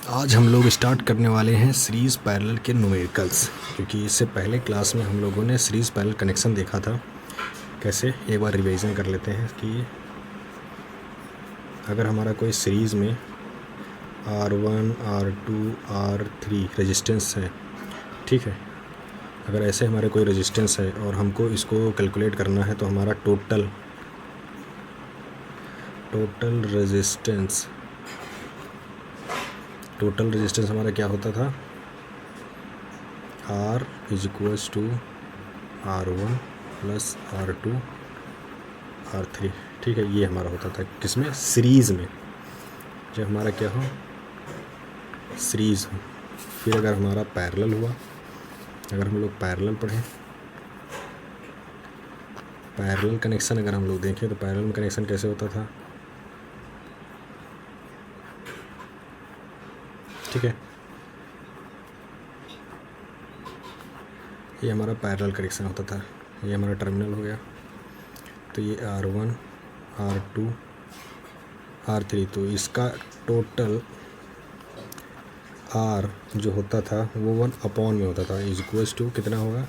आज हम लोग स्टार्ट करने वाले हैं सीरीज़ पैरेलल के न्यूमेरिकल्स, क्योंकि इससे पहले क्लास में हम लोगों ने सीरीज़ पैरेलल कनेक्शन देखा था। कैसे, एक बार रिवीजन कर लेते हैं कि अगर हमारा कोई सीरीज़ में R1, R2, R3 रेजिस्टेंस है, ठीक है। अगर ऐसे हमारे कोई रेजिस्टेंस है और हमको इसको कैलकुलेट करना है तो हमारा टोटल रेजिस्टेंस हमारा क्या होता था, R is equals to R1 plus R2 R3, ठीक है। ये हमारा होता था किसमें, सीरीज़ में, जब हमारा क्या हो, सीरीज़ हो। फिर अगर हमारा पैरेलल हुआ, अगर हम लोग पैरेलल पढ़ें, पैरेलल कनेक्शन अगर हम लोग देखें तो पैरेलल कनेक्शन कैसे होता था, ठीक है। ये हमारा पैरेलल कनेक्शन होता था, ये हमारा टर्मिनल हो गया। तो ये R1, R2, R3, तो इसका टोटल R जो होता था वो 1 में होता था, इज इक्वल्स टू कितना होगा,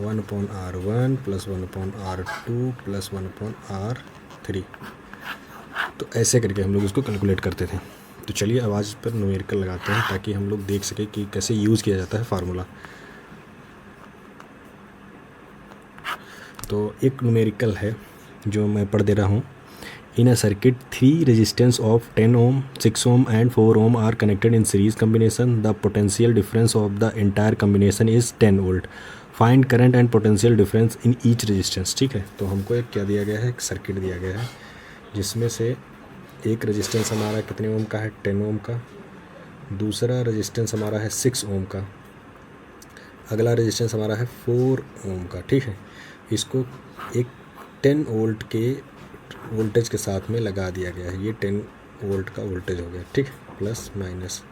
1/R1 plus 1/R2 plus 1/R3। तो ऐसे करके हम लोग इसको कैलकुलेट करते थे। तो चलिए अब आज पर न्यूमेरिकल लगाते हैं ताकि हम लोग देख सकें कि कैसे यूज़ किया जाता है फार्मूला। तो एक न्यूमेरिकल है जो मैं पढ़ दे रहा हूँ। In a circuit 3 resistance of 10 ohm, 6 ohm and 4 ohm are connected in series combination. The potential difference of the entire combination is 10 volt. Find current and potential difference in each resistance, ठीक है। तो हमको एक क्या दिया गया है, एक सर्किट दिया गया है जिसमें से एक रेजिस्टेंस हमारा कितने ओम का है, 10 ओम का। दूसरा रेजिस्टेंस हमारा है 6 ओम का। अगला रेजिस्टेंस हमारा है 4 ओम का, ठीक है। इसको एक 10 वोल्ट के वोल्टेज के साथ में लगा दिया गया है। ये 10 वोल्ट का वोल्टेज हो गया, ठीक है, प्लस माइनस,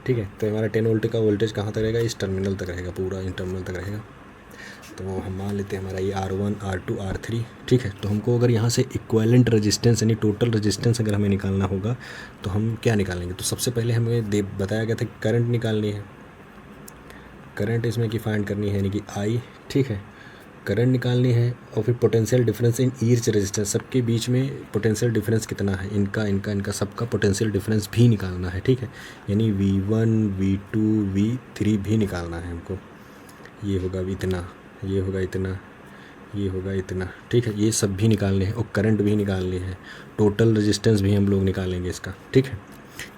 ठीक है। तो हमारा 10 वोल्ट का वोल्टेज कहाँ तक रहेगा, इस टर्मिनल तक रहेगा, पूरा इन टर्मिनल तक रहेगा। तो हम मान लेते हैं हमारा ये R1, R2, R3, ठीक है। तो हमको अगर यहाँ से इक्विवेलेंट रेजिस्टेंस यानी टोटल रेजिस्टेंस अगर हमें निकालना होगा तो हम क्या निकालेंगे। तो सबसे पहले हमें बताया गया था कि करंट निकालनी है, करंट इसमें की फाइंड करनी है यानी कि I, ठीक है। करंट निकालनी है और फिर potential difference in each resistance, सबके बीच में पोटेंशियल डिफरेंस कितना है, इनका सबका पोटेंशियल डिफरेंस भी निकालना है, ठीक है। यानी V1, V2, V3 भी निकालना है हमको। ये होगा इतना, ये होगा इतना, ये होगा इतना, ठीक है। ये सब भी निकालने हैं और करंट भी निकालनी है। टोटल रेजिस्टेंस भी हम लोग निकालेंगे इसका, ठीक है,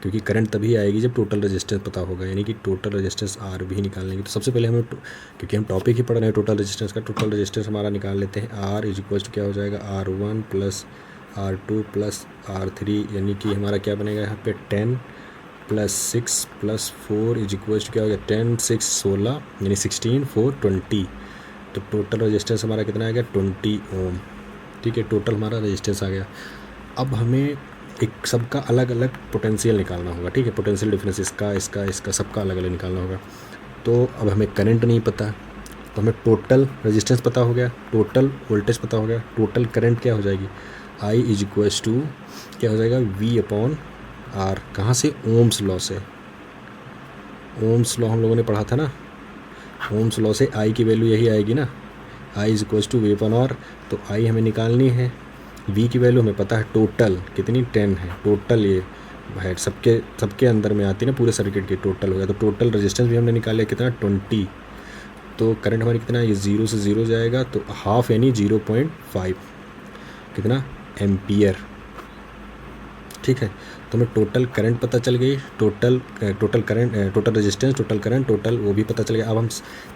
क्योंकि करंट तभी आएगी जब टोटल रेजिस्टेंस पता होगा, यानी कि टोटल रेजिस्टेंस R भी निकाल लेंगे। तो सबसे पहले हमें, क्योंकि हम टॉपिक ही पढ़ रहे हैं टोटल रेजिस्टेंस का, टोटल रेजिस्टेंस हमारा निकाल लेते हैं। R इज इक्वल टू क्या हो जाएगा, R1 plus R2 plus R3, यानी कि हमारा क्या बनेगा यहाँ पे 10 plus 6 plus 4 is equal to क्या हो गया, 10, 6, 16, यानी 16, 4, 20। तो टोटल रेजिस्टेंस हमारा कितना आ गया, 20 ओम, ठीक है। टोटल हमारा रेजिस्टेंस आ गया। अब हमें एक सबका अलग अलग पोटेंशियल निकालना होगा, ठीक है। पोटेंशियल डिफरेंस इसका सबका अलग अलग निकालना होगा। तो अब हमें करंट नहीं पता, तो हमें टोटल रेजिस्टेंस पता हो गया, टोटल वोल्टेज पता हो गया, टोटल करंट क्या हो जाएगी, I इज इक्वल्स टू क्या हो जाएगा, V/R। कहाँ से, ओम्स लॉ से। ओम्स लॉ हम लोगों ने पढ़ा था ना, ओम्स लॉ से I की वैल्यू यही आएगी ना, I is equals to V/R। तो I हमें निकालनी है, V की वैल्यू हमें पता है टोटल कितनी, 10 है। टोटल ये है सबके अंदर में आती है ना, पूरे सर्किट की टोटल हो गया। तो टोटल रेजिस्टेंस भी हमने निकाल लिया कितना, 20। तो करंट हमारी कितना, ये 0 से 0 जाएगा, तो हाफ यानी 0.5 कितना, एम्पियर, ठीक है। तो हमें टोटल करंट पता चल गई, total current, total resistance, total current, total वो भी पता चल गया। अब हम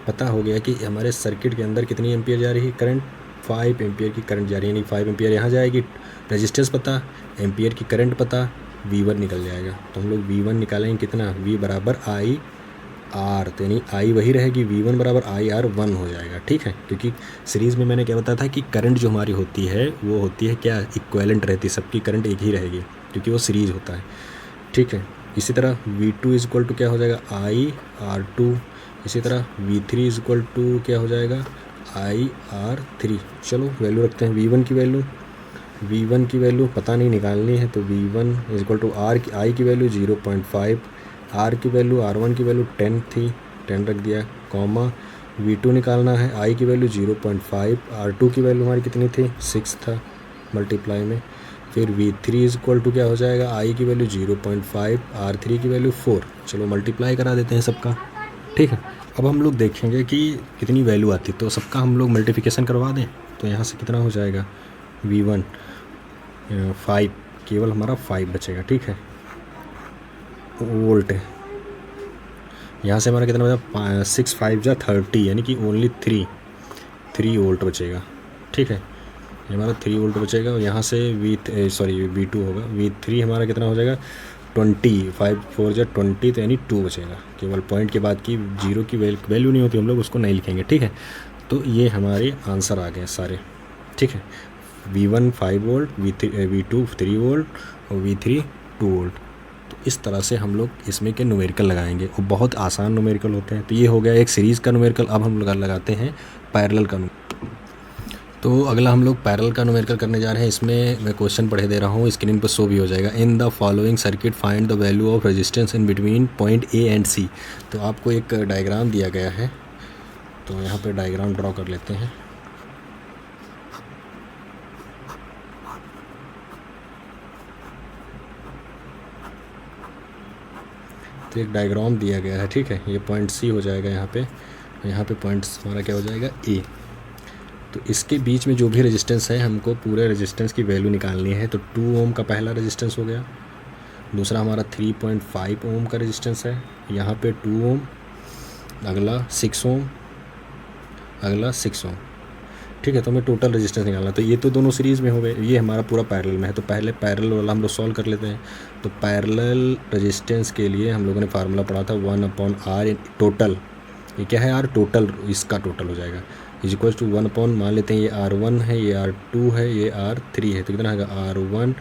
पता हो गया कि हमारे सर्किट के अंदर कितनी एम्पियर जा रही है करंट, 5 एम्पियर की करंट जा रही है, यानी 5 एम्पियर यहाँ जाएगी। रेजिस्टेंस पता, एम्पियर की करंट पता, V1 निकल जाएगा। तो हम लोग V1 निकालेंगे कितना, V बराबर IR, तो यानी I वही रहेगी, V1 बराबर IR 1 हो जाएगा, ठीक है। क्योंकि सीरीज़ में मैंने क्या बताया था कि करंट जो हमारी होती है वो होती है क्या, इक्विवेलेंट रहती है, सबकी करंट एक ही रहेगी क्योंकि वो सीरीज़ होता है, ठीक है। इसी तरह V2 इज इक्वल टू क्या हो जाएगा, IR2। इसी तरह V3 इज इक्वल टू क्या हो जाएगा, IR3। चलो वैल्यू रखते हैं, V1 की वैल्यू पता नहीं निकालनी है, तो V1 is equal to I की वैल्यू 0.5 आर की वैल्यू R1 की वैल्यू 10 थी, 10 रख दिया, कॉमा V2 निकालना है, I की वैल्यू 0.5, R2 की वैल्यू हमारी कितनी थी 6 था मल्टीप्लाई में, फिर V3 इज इक्वल टू क्या हो जाएगा, I की वैल्यू 0.5, R3 की वैल्यू 4। चलो मल्टीप्लाई करा देते हैं सबका, ठीक है। अब हम लोग देखेंगे कि कितनी वैल्यू आती है, तो सबका हम लोग मल्टीप्लिकेशन करवा दें। तो यहाँ से कितना हो जाएगा, V1 5, केवल हमारा 5 बचेगा, ठीक है, वोल्ट। यहाँ से हमारा कितना बचा, 6 5 जा 30, यानी कि ओनली 3 वोल्ट बचेगा, ठीक है। ये हमारा 3 वोल्ट बचेगा। और यहाँ से V2 होगा, V3 हमारा कितना हो जाएगा 20, 5 4 जा 20, तो यानी 2 बचेगा। केवल पॉइंट के बाद की जीरो की वैल्यू नहीं होती, हम लोग उसको नहीं लिखेंगे, ठीक है। तो ये हमारे आंसर आ गए सारे, ठीक है। V1 5 वोल्ट, V2 3 वोल्ट और V3 2 वोल्ट। तो इस तरह से हम लोग इसमें के न्यूमेरिकल लगाएंगे और बहुत आसान न्यूमेरिकल होते हैं। तो ये हो गया एक सीरीज़ का न्यूमेरिकल। अब हम लोग लगाते हैं पैरेलल का। तो अगला हम लोग पैरेलल का न्यूमेरिकल करने जा रहे हैं। इसमें मैं क्वेश्चन पढ़े दे रहा हूँ, स्क्रीन पर शो भी हो जाएगा। In the following circuit find the value of resistance in between point A and C। तो आपको एक डायग्राम दिया गया है, तो यहाँ पे डायग्राम ड्रॉ कर लेते हैं। तो एक डायग्राम दिया गया है, ठीक है। ये पॉइंट C हो जाएगा यहाँ पे पॉइंट हमारा क्या हो जाएगा A। तो इसके बीच में जो भी रेजिस्टेंस है, हमको पूरे रेजिस्टेंस की वैल्यू निकालनी है। तो 2 ओम का पहला रेजिस्टेंस हो गया, दूसरा हमारा 3.5 ओम का रेजिस्टेंस है, यहाँ पे 2 ओम, अगला 6 ओम, अगला 6 ओम, ठीक है। तो हमें टोटल रेजिस्टेंस निकालना। तो ये तो दोनों सीरीज़ में हो गए, ये हमारा पूरा पैरेलल में है। तो पहले पैरेलल वाला हम लोग सॉल्व कर लेते हैं। तो पैरेलल रेजिस्टेंस के लिए हम लोगों ने फार्मूला पढ़ा था 1/R टोटल। ये क्या है, R टोटल, इसका टोटल हो जाएगा इज इक्वल टू 1/, मान लेते हैं ये R1 है, ये R2 है, ये R3 है। तो कितना होगा R1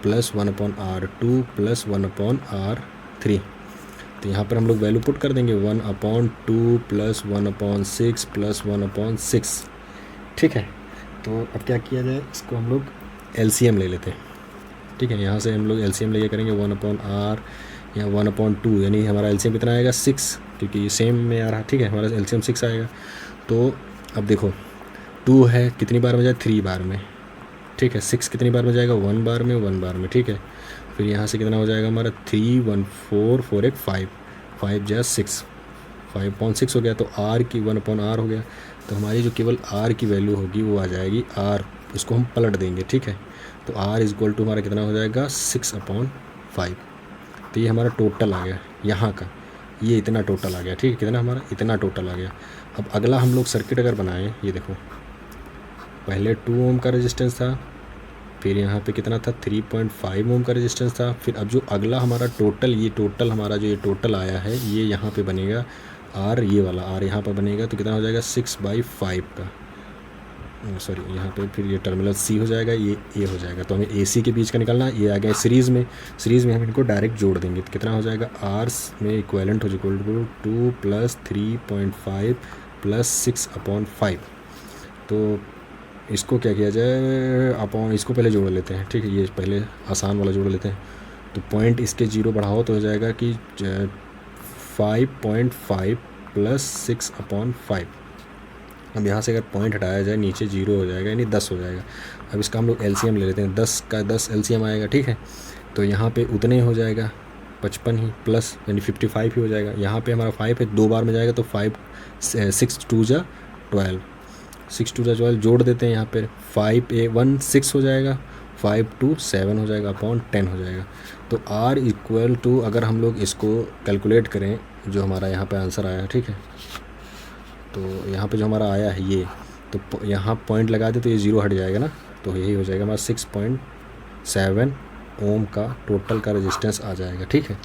plus 1/R2 plus 1/R3। तो यहाँ पर हम लोग वैल्यू पुट कर देंगे 1/2 प्लस 1/6 प्लस 1/6, ठीक है। तो अब क्या किया जाए, इसको हम लोग LCM ले लेते हैं, ठीक है। यहाँ से हम लोग LCM लेके करेंगे 1/R या 1/2, यानी हमारा LCM कितना आएगा 6, क्योंकि सेम में आ रहा, ठीक है। हमारा LCM 6 आएगा। तो अब देखो 2 है, कितनी बार में जाए 3 बार में, ठीक है। 6 कितनी बार में जाएगा 1 बार में, 1 बार में, ठीक है। फिर यहाँ से कितना हो जाएगा हमारा 3 1 4 4 1 5, 5 जा 6, 5.6 हो गया। तो R की 1/R हो गया। तो हमारी जो केवल R की वैल्यू होगी वो आ जाएगी R, इसको हम पलट देंगे, ठीक है। तो R इज इक्वल टू हमारा कितना हो जाएगा 6/5। तो ये हमारा टोटल आ गया यहाँ का, ये इतना टोटल आ गया, ठीक है। कितना हमारा इतना टोटल आ गया। अब अगला हम लोग सर्किट अगर बनाएं, ये देखो पहले 2 ओम का रेजिस्टेंस था, फिर यहाँ पे कितना था 3.5 ओम का रेजिस्टेंस था। फिर अब जो अगला हमारा टोटल, ये टोटल हमारा जो ये टोटल आया है, ये यहाँ पे बनेगा R, ये वाला R यहाँ पर बनेगा। तो कितना हो जाएगा 6/5 का, सॉरी यहाँ पे फिर ये टर्मिनल C हो जाएगा, ये A हो जाएगा। तो हमें AC के बीच का निकालना है। ये आ गया सीरीज़ में हम इनको डायरेक्ट जोड़ देंगे। तो कितना हो जाएगा R में इक्वेलेंट हो इक्वल टू 2 प्लस 3.5 प्लस 6/5। तो इसको क्या किया जाए, अपॉन इसको पहले जोड़ लेते हैं, ठीक है। ये पहले आसान वाला जोड़ लेते हैं। तो पॉइंट इसके 0 बढ़ाओ तो हो जाएगा कि 5.5 प्लस 6/5। अब यहाँ से अगर पॉइंट हटाया जाए नीचे 0 हो जाएगा, यानी 10 हो जाएगा। अब इसका हम लोग LCM ले लेते हैं, 10 का 10 LCM आएगा, ठीक है। तो यहाँ पे उतने ही हो जाएगा 55 ही, प्लस यानी 55 ही हो जाएगा। यहाँ पे हमारा 5 है, 2 बार में जाएगा तो 5 6 2 जा 12, 6 2 जा 12 जोड़ देते हैं। यहाँ पे 5 1 6 हो जाएगा, 5 2 7 हो जाएगा, अपॉन 10 हो जाएगा। तो R इक्वल टू, अगर हम लोग इसको कैलकुलेट करें, जो हमारा यहाँ पे आंसर आया है, ठीक है। तो यहाँ पे जो हमारा आया है ये, तो यहाँ पॉइंट लगा दे तो ये 0 हट जाएगा ना। तो यही हो जाएगा हमारा 6.7 ओम का टोटल का रेजिस्टेंस आ जाएगा, ठीक है।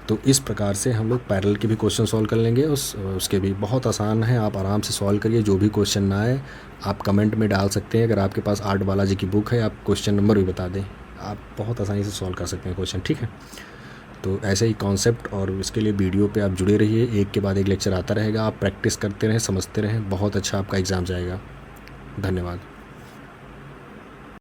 तो इस प्रकार से हम लोग पैरेलल के भी क्वेश्चन सॉल्व कर लेंगे। उसके भी बहुत आसान है, आप आराम से सॉल्व करिए। जो भी क्वेश्चन ना आए आप कमेंट में डाल सकते हैं। अगर आपके पास आर्ट बालाजी की बुक है, आप क्वेश्चन नंबर भी बता दें, आप बहुत आसानी से सॉल्व कर सकते हैं क्वेश्चन, ठीक है। तो ऐसे ही कॉन्सेप्ट और इसके लिए वीडियो पे आप जुड़े रहिए, एक के बाद एक लेक्चर आता रहेगा। आप प्रैक्टिस करते रहें, समझते रहें, बहुत अच्छा आपका एग्ज़ाम जाएगा। धन्यवाद।